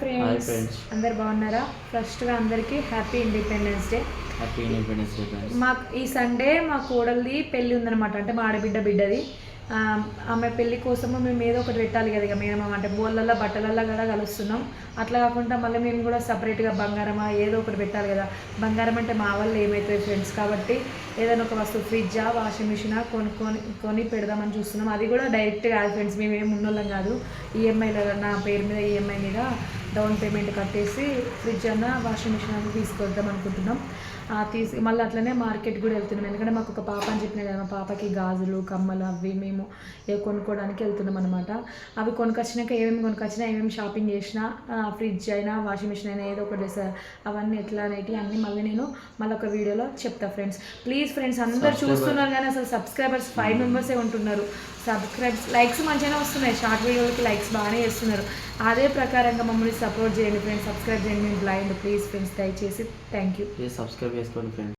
Friends అందరు బాగున్నారా? ఫస్ట్గా అందరికీ హ్యాపీ ఇండిపెండెన్స్ డే. మాకు ఈ సండే మా కోడలిది పెళ్ళి ఉందనమాట. అంటే మా ఆడబిడ్డ బిడ్డది. ఆమె పెళ్ళి కోసము మేము ఏదో ఒకటి పెట్టాలి కదా. ఇక మేము అంటే బోళ్ళల్లో బట్టలల్లో కూడా కలుస్తున్నాం. అట్లా కాకుండా మళ్ళీ మేము కూడా సపరేట్గా బంగారమా ఏదో ఒకటి పెట్టాలి కదా. బంగారం అంటే మా వాళ్ళు ఏమవుతుంది ఫ్రెండ్స్. కాబట్టి ఏదైనా ఒక వస్తువు ఫ్రిడ్జా వాషింగ్ మిషనా కొని పెడదామని చూస్తున్నాం. అది కూడా డైరెక్ట్ కాదు ఫ్రెండ్స్, మేము ఏమి ఉన్నోళ్ళం కాదు. ఈఎంఐలో నా పేరు మీద ఈఎంఐ మీద డౌన్ పేమెంట్ కట్టేసి ఫ్రిడ్జ్ అన్న వాషింగ్ మిషన్ అన్న తీసుకొద్దాం అనుకుంటున్నాం. మళ్ళీ అట్లనే మార్కెట్ కూడా వెళ్తున్నాం. ఎందుకంటే మాకు ఒక పాప అని చెప్పిన కదా, మా పాపకి గాజులు కమ్మలు అవి మేము కొనుక్కోవడానికి వెళ్తున్నాం అనమాట. అవి కొనుకొచ్చినాక ఏమేమి కొనుకొచ్చినా ఏమేమి షాపింగ్ చేసినా ఫ్రిడ్జ్ అయినా వాషింగ్ మిషన్ అయినా ఏదో ఒకటి సార్ అవన్నీ ఎట్లా అనేవి అన్నీ నేను మళ్ళీ ఒక వీడియోలో చెప్తా ఫ్రెండ్స్. ప్లీజ్ ఫ్రెండ్స్ అందరు చూస్తున్నారు కానీ అసలు సబ్స్క్రైబర్స్ 5 మెంబర్సే ఉంటున్నారు. లైక్స్ మంచిగానే వస్తున్నాయి, షార్ట్ వీడియోలకి లైక్స్ బాగానే చేస్తున్నారు. అదే ప్రకారంగా మమ్మల్ని సపోర్ట్ చేయండి ఫ్రెండ్స్, సబ్స్క్రైబ్ చేయండి. మేము బ్లైండ్ ప్లీజ్ ఫ్రెండ్స్, దయచేసి థ్యాంక్ యూ. సబ్స్క్రైబ్ చేసుకోండి ఫ్రెండ్స్.